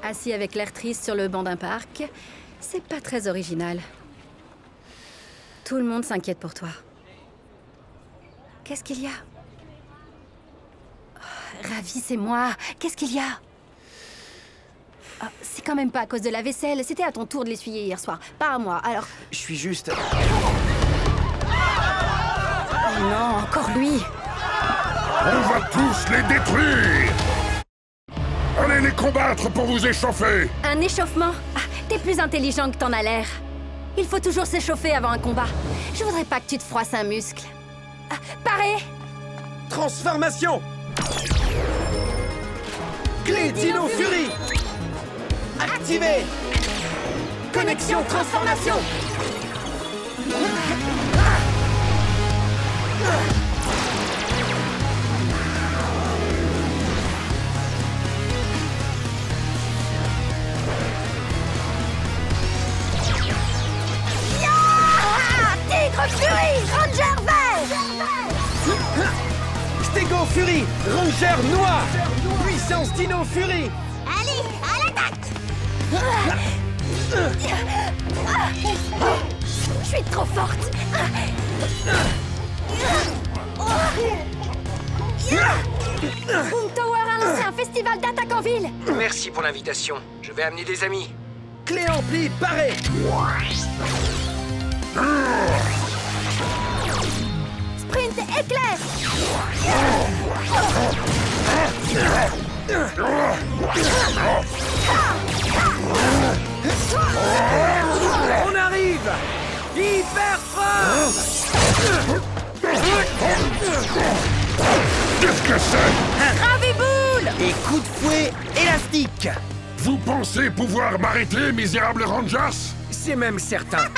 Assis avec l'air triste sur le banc d'un parc, c'est pas très original. Tout le monde s'inquiète pour toi. Qu'est-ce qu'il y a? Oh, Ravi, c'est moi. Qu'est-ce qu'il y a? Oh, c'est quand même pas à cause de la vaisselle. C'était à ton tour de l'essuyer hier soir, pas à moi. Alors... Je suis juste... Oh non, encore lui. On va tous les détruire! Allez les combattre pour vous échauffer! Un échauffement? Ah, t'es plus intelligent que t'en as l'air. Il faut toujours s'échauffer avant un combat. Je voudrais pas que tu te froisses un muscle. Ah, paré! Transformation! Clé Dino Fury! Activé! Connexion transformation! Tigre Fury! Ranger vert! Stego Fury! Ranger noir! Puissance Dino Fury! Allez, à l'attaque! Je suis trop forte! Boom Tower a lancé un festival d'attaque en ville! Merci pour l'invitation. Je vais amener des amis. Clé ampli parée! Sprint éclair! On arrive! Hyper frappe! Qu'est-ce que c'est? Graviboule! Et coup de fouet élastique! Vous pensez pouvoir m'arrêter, misérables Rangers? C'est même certain.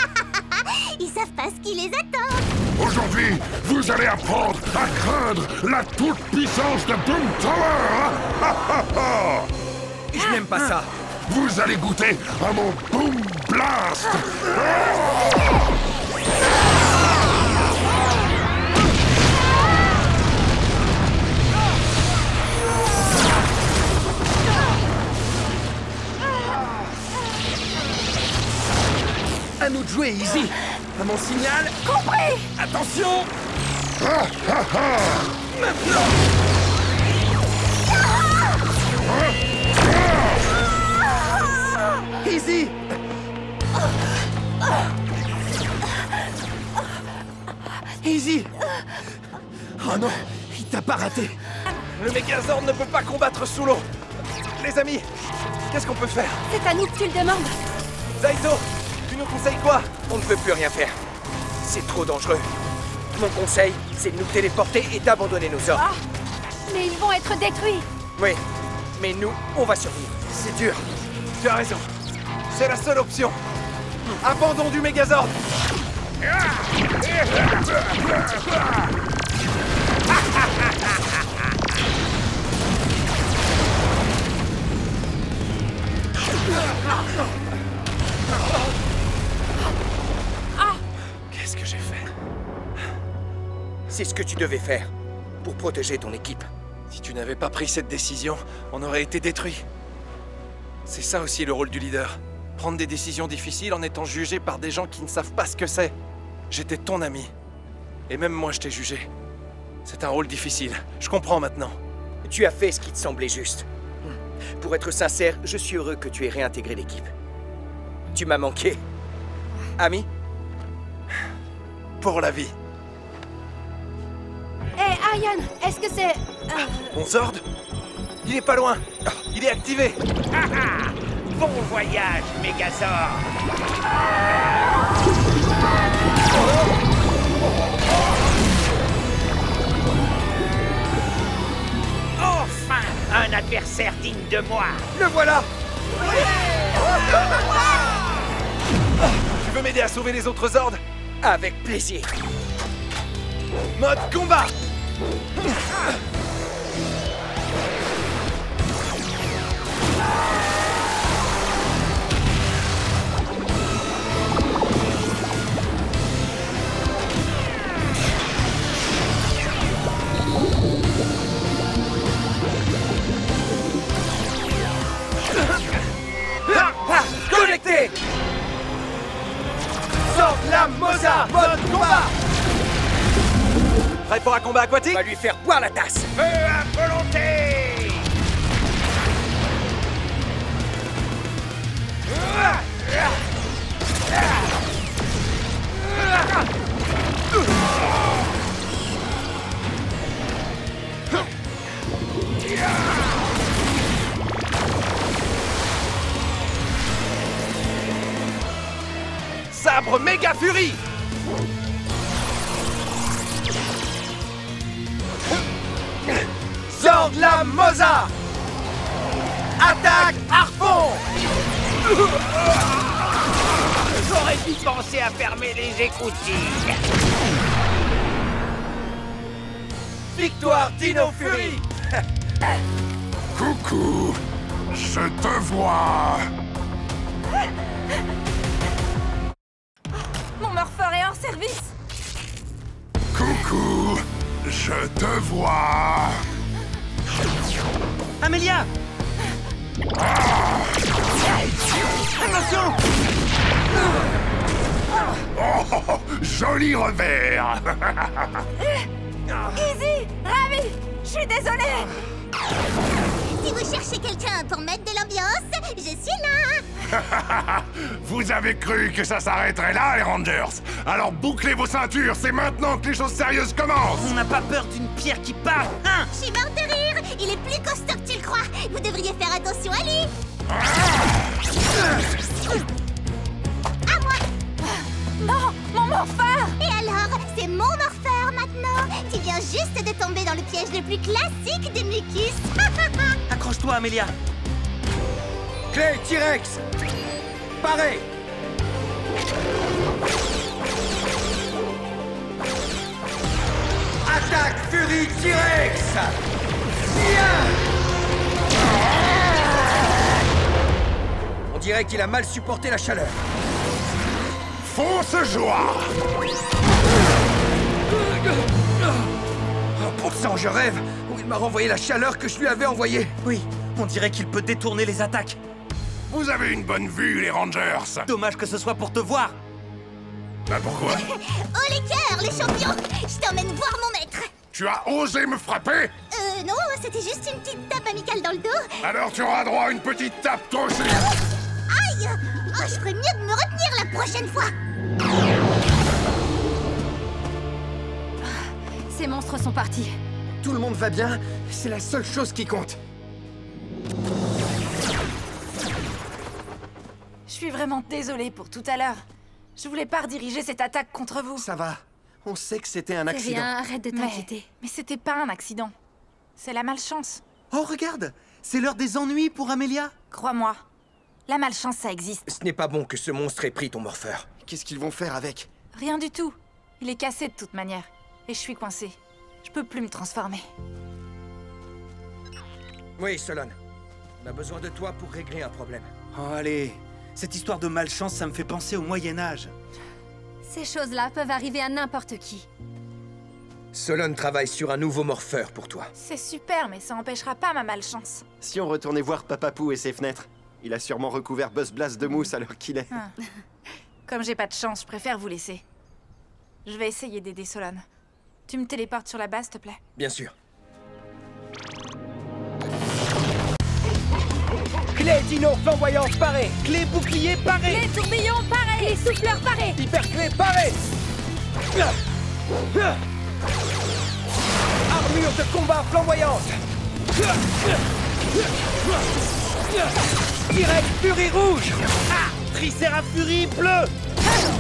Ils savent pas ce qui les attend. Aujourd'hui, vous allez apprendre à craindre la toute-puissance de Boom Tower! Je n'aime pas ça. Vous allez goûter à mon Boom Blast! À nous de jouer, Easy. À mon signal. Compris! Attention! Maintenant! Easy! Easy! Oh non, il t'a pas raté. Le Megazord ne peut pas combattre sous l'eau. Les amis, qu'est-ce qu'on peut faire? C'est à nous que tu le demandes. Zaito, tu nous conseilles quoi? On ne peut plus rien faire. C'est trop dangereux. Mon conseil, c'est de nous téléporter et d'abandonner nos ordres. Mais ils vont être détruits. Oui, mais nous, on va survivre. C'est dur. Tu as raison. C'est la seule option. Abandon du Megazord. Qu'est-ce que j'ai fait? C'est ce que tu devais faire pour protéger ton équipe. Si tu n'avais pas pris cette décision, on aurait été détruits. C'est ça aussi le rôle du leader. Prendre des décisions difficiles en étant jugé par des gens qui ne savent pas ce que c'est. J'étais ton ami. Et même moi, je t'ai jugé. C'est un rôle difficile. Je comprends maintenant. Tu as fait ce qui te semblait juste. Pour être sincère, je suis heureux que tu aies réintégré l'équipe. Tu m'as manqué. Ami? Pour la vie. Hé, Ariane, est-ce que c'est... Mon Zord? Il est pas loin. Il est activé. Bon voyage, Megazord. Enfin, un adversaire digne de moi. Le voilà. Tu veux m'aider à sauver les autres Zords? Avec plaisir. Mode combat. Partez! Sors la Mosa! Mode combat! Prêt pour un combat On aquatique? va lui faire boire la tasse! Feu à volonté! Sabre méga furie! Sors la Mosa! Attaque harpon! J'aurais dû penser à fermer les écoutilles. Victoire Dino Fury! Coucou, je te vois. Mon morpheur est hors service. Coucou, je te vois. Amélia! Attention! Oh, joli revers. Easy! Ravi! Je suis désolée! Si vous cherchez quelqu'un pour mettre de l'ambiance, je suis là. Vous avez cru que ça s'arrêterait là, les Rangers? Alors bouclez vos ceintures, c'est maintenant que les choses sérieuses commencent. On n'a pas peur d'une pierre qui part, hein? Je suis morte de rire. Il est plus costaud que tu le crois. Vous devriez faire attention à lui. À moi. Non! Mon morpheur! Et alors, c'est mon morpheur maintenant. Tu viens juste de tomber dans le piège le plus classique des mucus. Accroche-toi, Amélia. Clé T-Rex! Paré! Attaque Fury T-Rex! On dirait qu'il a mal supporté la chaleur. Fausse joie. Oh, pourtant, je rêve où il m'a renvoyé la chaleur que je lui avais envoyée. Oui, on dirait qu'il peut détourner les attaques. Vous avez une bonne vue, les Rangers. Dommage que ce soit pour te voir. Bah pourquoi? Oh les cœurs, les champions. Je t'emmène voir mon maître. Tu as osé me frapper? Non, c'était juste une petite tape amicale dans le dos. Alors tu auras droit à une petite tape, toi aussi. Aïe! Oh, je ferais mieux de me retenir la prochaine fois. Ces monstres sont partis. Tout le monde va bien, c'est la seule chose qui compte. Je suis vraiment désolée pour tout à l'heure. Je voulais pas rediriger cette attaque contre vous. Ça va, on sait que c'était un C'est accident. rien, arrête de t'inquiéter. Mais c'était pas un accident. C'est la malchance. Oh, regarde! C'est l'heure des ennuis pour Amélia. Crois-moi. La malchance, ça existe. Ce n'est pas bon que ce monstre ait pris ton morpheur. Qu'est-ce qu'ils vont faire avec? Rien du tout. Il est cassé de toute manière. Et je suis coincée. Je peux plus me transformer. Oui, Solon. On a besoin de toi pour régler un problème. Oh, allez. Cette histoire de malchance, ça me fait penser au Moyen-Âge. Ces choses-là peuvent arriver à n'importe qui. Solon travaille sur un nouveau morpheur pour toi. C'est super, mais ça empêchera pas ma malchance. Si on retournait voir Papapou et ses fenêtres, il a sûrement recouvert Buzz Blast de mousse à l'heure qu'il est. Ah. Comme j'ai pas de chance, je préfère vous laisser. Je vais essayer d'aider Solon. Tu me téléportes sur la base, s'il te plaît? Bien sûr. Clé dino flamboyante parée. Clé bouclier paré. Les tourbillons, pareil! Les souffleurs, pareil! Hyper clé parée. Armure de combat flamboyante. Direct Furie rouge. Ah! Tricérafurie bleu.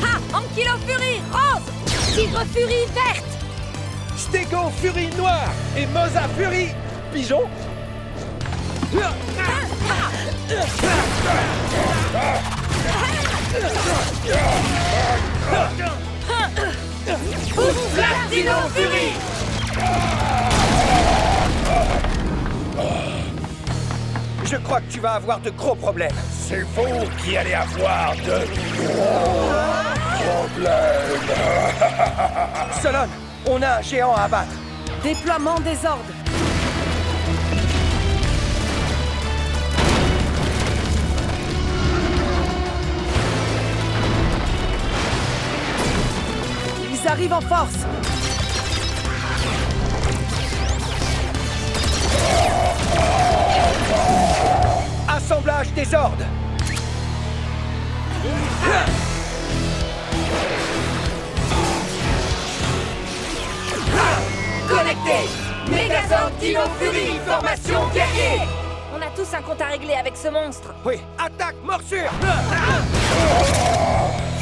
Ah! Ankylo Fury, rose! Tigre Fury, verte! Stego Furie noire. Et Mosa Furie pigeon. Dino Fury! Je crois que tu vas avoir de gros problèmes. C'est vous qui allez avoir de gros problèmes. Solon, on a un géant à abattre. Déploiement des ordres. arrive en force. Assemblage des hordes. Connecté! Megazord Dino Fury, formation guerrier! On a tous un compte à régler avec ce monstre. Oui, attaque, morsure.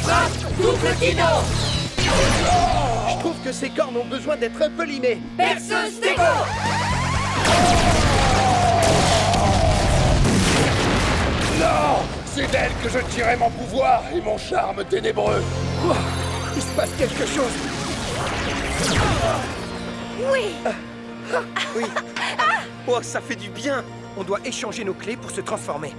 Frappe, double dino! Je trouve que ces cornes ont besoin d'être un peu limées. Perceuse d'ego! Non! C'est d'elle que je tirais mon pouvoir et mon charme ténébreux. Oh, il se passe quelque chose. Oui. Oui. Oh, ça fait du bien. On doit échanger nos clés pour se transformer.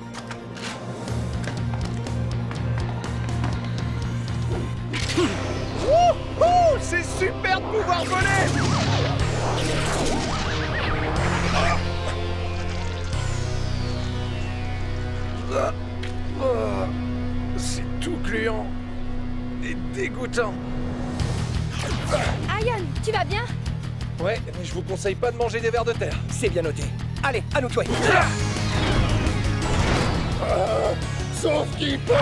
Wouhou! C'est super de pouvoir voler! C'est tout gluant et dégoûtant. Ian, tu vas bien? Ouais, mais je vous conseille pas de manger des vers de terre. C'est bien noté. Allez, à nous de jouer. Sauf qui peut!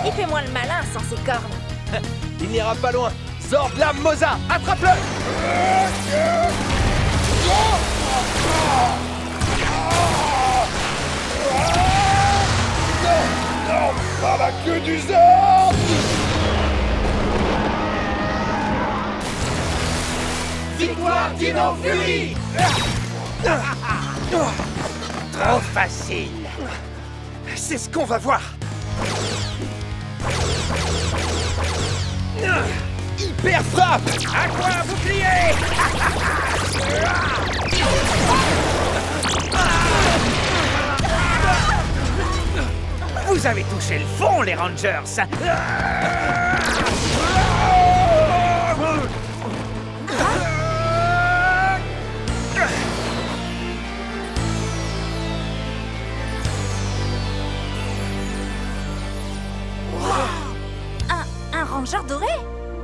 Il fait moins le malin sans ses cornes. Il n'ira pas loin. Zordlam Moza, attrape-le! Non, pas la queue du Zord! Victoire Dino Fury! Trop facile. C'est ce qu'on va voir. Hyper frappe! À quoi bouclier? Vous avez touché le fond, les Rangers. Un ranger doré?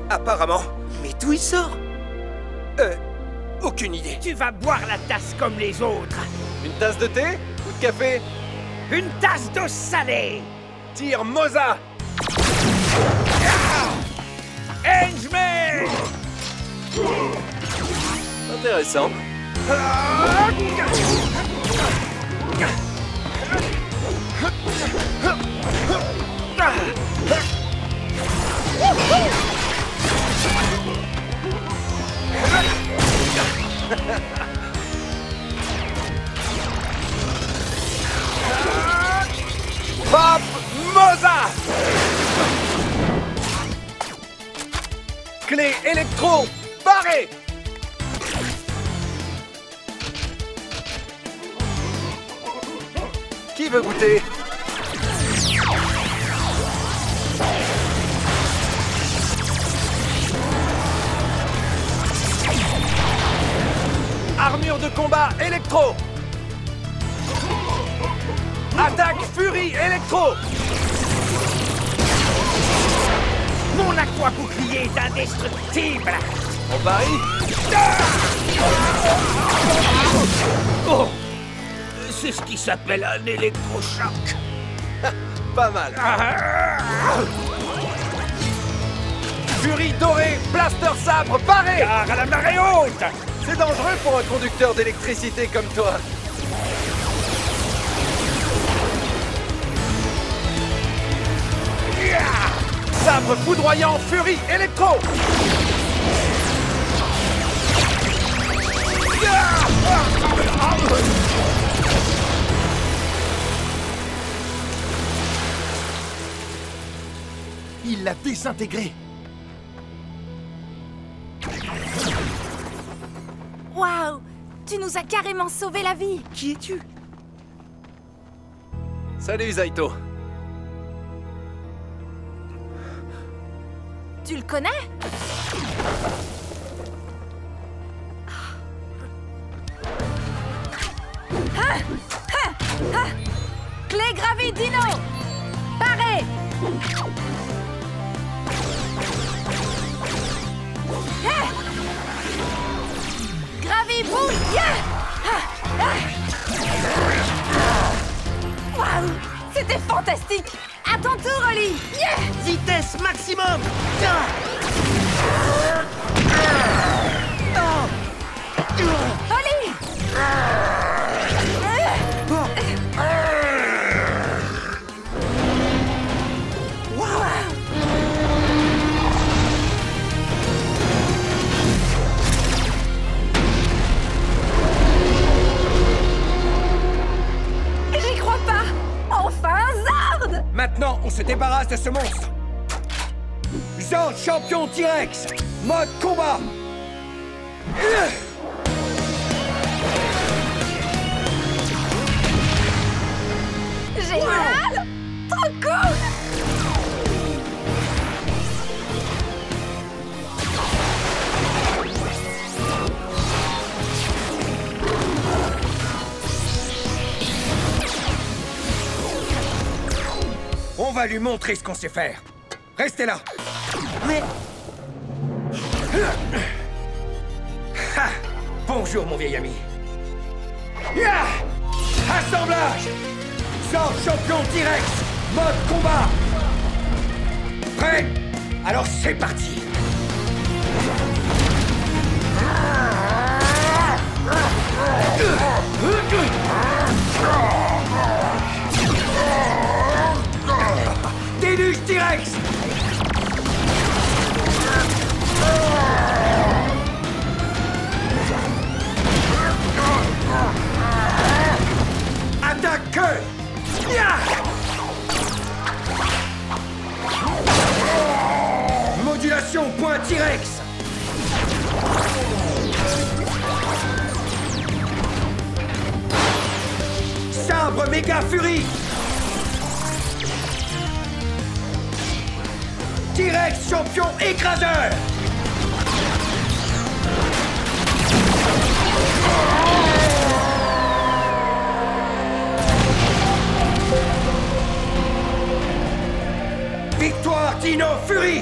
Apparemment. Mais d'où il sort? Aucune idée. Tu vas boire la tasse comme les autres. Une tasse de thé ou de café? Une tasse d'eau salée. Tire Moza! Henchman! Intéressant. Pop Moza! Clé électro, barré! Qui veut goûter? Armure de combat électro! Attaque Fury électro! Mon aqua bouclier est indestructible. On varie? Oh! C'est ce qui s'appelle un électrochoc. Pas mal. Fury doré, blaster sabre, barré! Car à la marée haute. C'est dangereux pour un conducteur d'électricité comme toi. Sabre foudroyant, Fury électro! Il l'a désintégré. Waouh! Tu nous as carrément sauvé la vie! Qui es-tu? Salut Zaito. Tu le connais? Clé gravée Dino! Paré! Oh yeah! Waouh! C'était fantastique! À ton tour, Oli! Yeah! Vitesse maximum! Oli! J'y crois pas! Enfin un Zord! Maintenant, on se débarrasse de ce monstre. Zord champion T-Rex, mode combat. Génial! Trop cool! On va lui montrer ce qu'on sait faire. Restez là. Mais... Ha! Bonjour, mon vieil ami. Ya! Assemblage! Zord champion T-Rex, mode combat. Prêt? Alors c'est parti. Déluge T-Rex! Attaque! Ya! Modulation point T-Rex! Sabre méga furie! T-Rex champion écraseur! Victoire Dino Fury!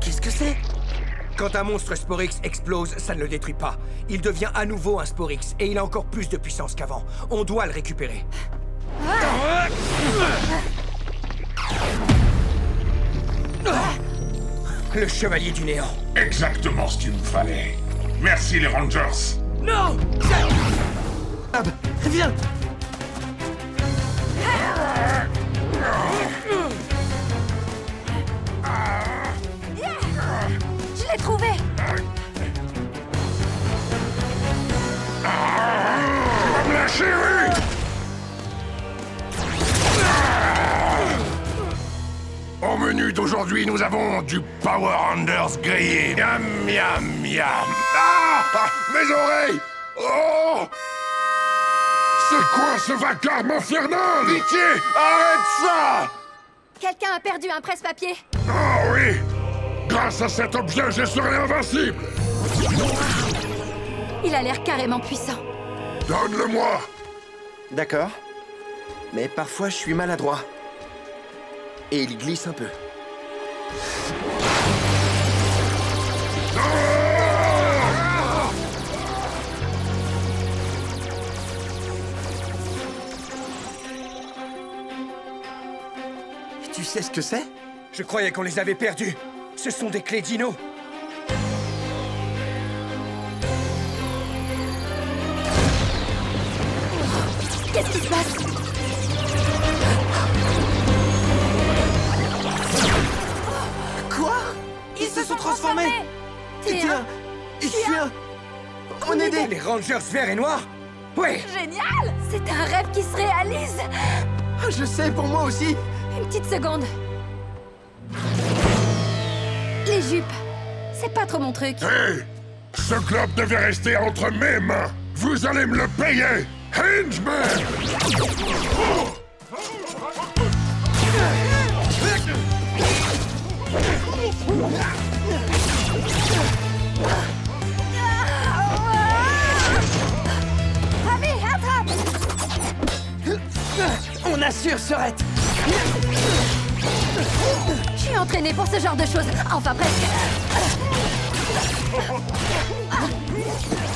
Qu'est-ce que c'est? Quand un monstre Sporix explose, ça ne le détruit pas. Il devient à nouveau un Sporix, et il a encore plus de puissance qu'avant. On doit le récupérer. Le chevalier du néant. Exactement ce qu'il me fallait. Merci les Rangers. Non! Ab, viens! Je l'ai trouvé! Va me lâcher, oui! Au menu d'aujourd'hui, nous avons du Power Rangers grillé. Miam, miam, miam. Ah! Mes oreilles! Oh! C'est quoi ce vacarme infernal? Pitié! Arrête ça! Quelqu'un a perdu un presse-papier. Oh oui! Grâce à cet objet, je serai invincible! Il a l'air carrément puissant. Donne-le-moi! D'accord. Mais parfois, je suis maladroit. Et il glisse un peu. Tu sais ce que c'est? Je croyais qu'on les avait perdus. Ce sont des clés Dino. Qu'est-ce qui se passe? Quoi? Ils se sont transformés! T'es un... Je suis un... On est des... Les Rangers verts et noirs? Oui! Génial! C'est un rêve qui se réalise. Ah, je sais, pour moi aussi! Une petite seconde. Les jupes, c'est pas trop mon truc. Hé! Ce club devait rester entre mes mains! Vous allez me le payer! Henchman! On assure, Sorette! suis entraînée pour ce genre de choses. Enfin, presque.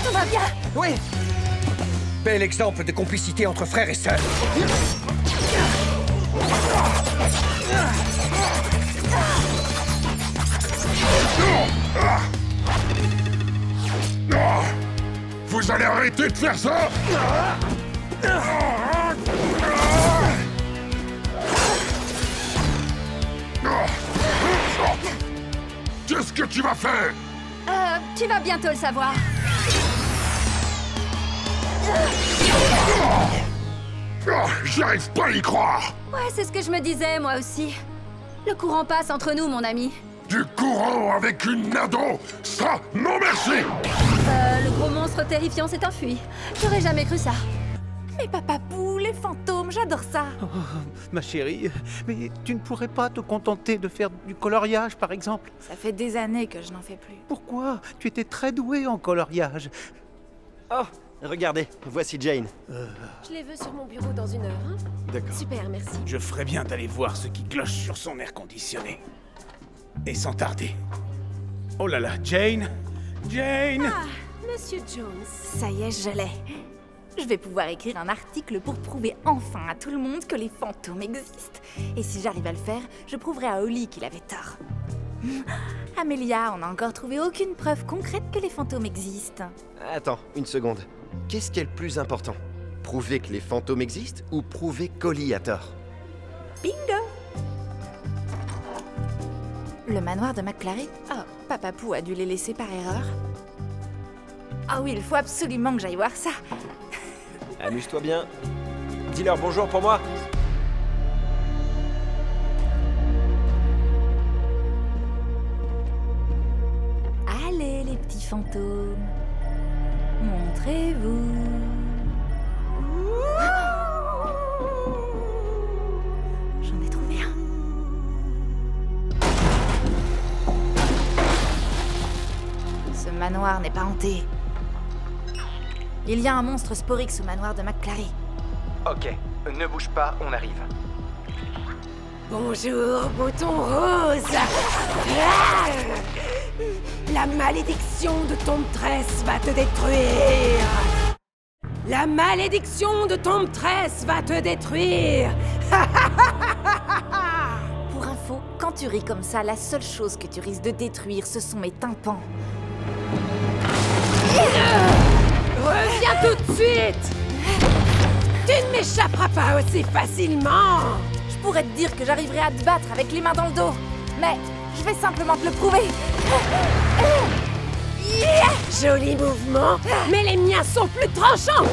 Tout va bien? Oui. Bel exemple de complicité entre frères et sœurs. Vous allez arrêter de faire ça? Qu'est-ce que tu vas faire? Tu vas bientôt le savoir. J'arrive pas à y croire! Ouais, c'est ce que je me disais, moi aussi. Le courant passe entre nous, mon ami. Du courant avec une ado? Ça, non merci! Le gros monstre terrifiant s'est enfui. J'aurais jamais cru ça. Mais Papapou, les fantômes, j'adore ça. Oh, ma chérie, mais tu ne pourrais pas te contenter de faire du coloriage, par exemple? Ça fait des années que je n'en fais plus. Pourquoi? Tu étais très doué en coloriage. Oh, regardez, voici Jane. Je les veux sur mon bureau dans 1 heure, hein? D'accord. Super, merci. Je ferais bien d'aller voir ce qui cloche sur son air conditionné. Et sans tarder. Oh là là, Jane! Jane! Ah, Monsieur Jones. Ça y est, je l'ai. Je vais pouvoir écrire un article pour prouver enfin à tout le monde que les fantômes existent. Et si j'arrive à le faire, je prouverai à Holly qu'il avait tort. Amélia, on n'a encore trouvé aucune preuve concrète que les fantômes existent. Attends, une seconde. Qu'est-ce qui est le plus important? Prouver que les fantômes existent ou prouver qu'Holly a tort? Bingo! Le manoir de McClary? Oh, Papapou a dû les laisser par erreur. Ah oui, il faut absolument que j'aille voir ça. Amuse-toi bien. Dis-leur bonjour pour moi. Allez, les petits fantômes. Montrez-vous. J'en ai trouvé un. Ce manoir n'est pas hanté. Il y a un monstre Sporix au manoir de McClary. Ok, ne bouge pas, on arrive. Bonjour, bouton rose. Ah, la malédiction de ton tresse va te détruire. La malédiction de ton tresse va te détruire. Pour info, quand tu ris comme ça, la seule chose que tu risques de détruire, ce sont mes tympans. Reviens tout de suite. Tu ne m'échapperas pas aussi facilement. Je pourrais te dire que j'arriverai à te battre avec les mains dans le dos, mais je vais simplement te le prouver. Joli mouvement, mais les miens sont plus tranchants.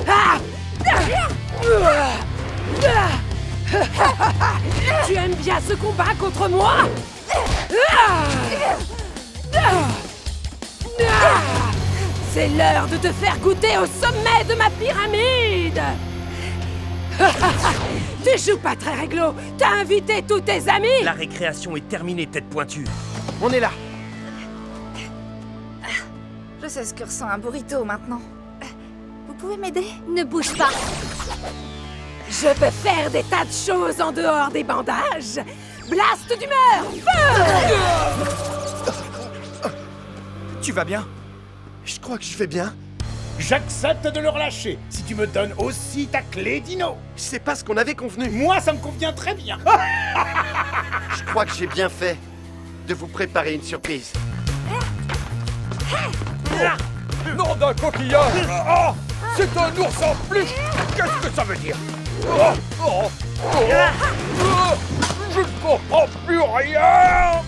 Tu aimes bien ce combat contre moi? C'est l'heure de te faire goûter au sommet de ma pyramide. Tu joues pas très réglo. T'as invité tous tes amis. La récréation est terminée, tête pointue. On est là. Je sais ce que ressent un burrito maintenant. Vous pouvez m'aider? Ne bouge pas. Je peux faire des tas de choses en dehors des bandages. Blast d'humeur! Feu! Tu vas bien? Je crois que je vais bien. J'accepte de le relâcher, si tu me donnes aussi ta clé Dino. C'est pas ce qu'on avait convenu. Moi, ça me convient très bien. Je crois que j'ai bien fait de vous préparer une surprise. Nom d'un coquillage! Oh, c'est un ours en plus! Qu'est-ce que ça veut dire? Je ne comprends plus rien!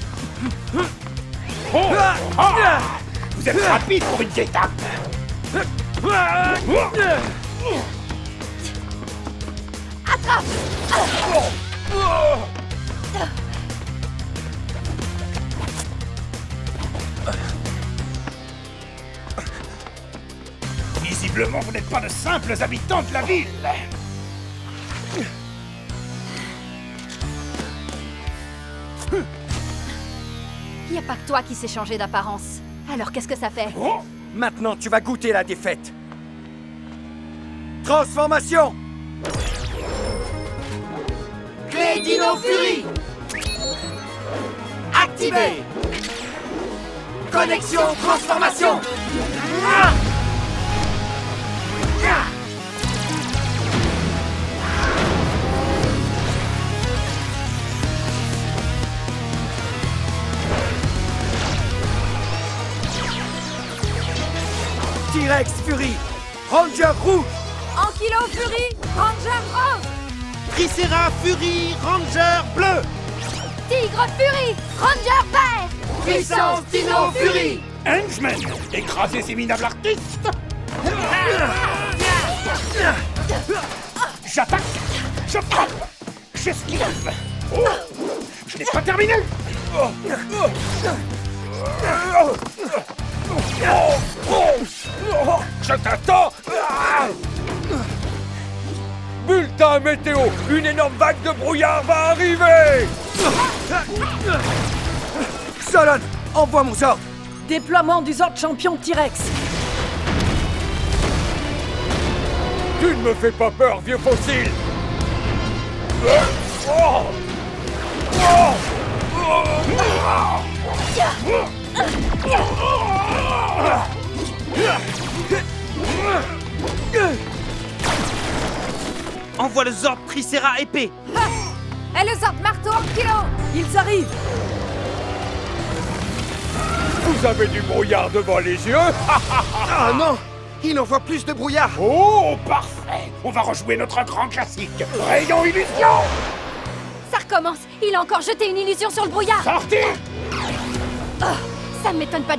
Vous êtes rapide pour une guêpe. Attrape! Visiblement, vous n'êtes pas de simples habitants de la ville. Il n'y a pas que toi qui sais changer d'apparence. Alors qu'est-ce que ça fait? Oh, Maintenant, tu vas goûter la défaite. Transformation! Clé Dino Fury! activé. Connexion transformation. T-Rex Fury, Ranger rouge. Ankylo Fury, Ranger rose. Tricera Fury, Ranger bleu. Tigre Fury, Ranger vert. Puissance Dino Fury. Henchman, écrasez ces minables artistes. J'attaque, je frappe, j'esquive. Oh, je n'ai pas terminé. Je t'attends. Bulletin météo, une énorme vague de brouillard va arriver. Solon, envoie mon Zord. Déploiement du Zord champion T-Rex. Tu ne me fais pas peur, vieux fossile. Envoie le Zord Tricera épée. Et le Zord marteau Ankylo. Ils arrivent. Vous avez du brouillard devant les yeux. Ah non! Il envoie plus de brouillard! Oh, parfait. On va rejouer notre grand classique. Rayon illusion. Ça recommence. Il a encore jeté une illusion sur le brouillard. Sortez. Oh, ça ne m'étonne pas de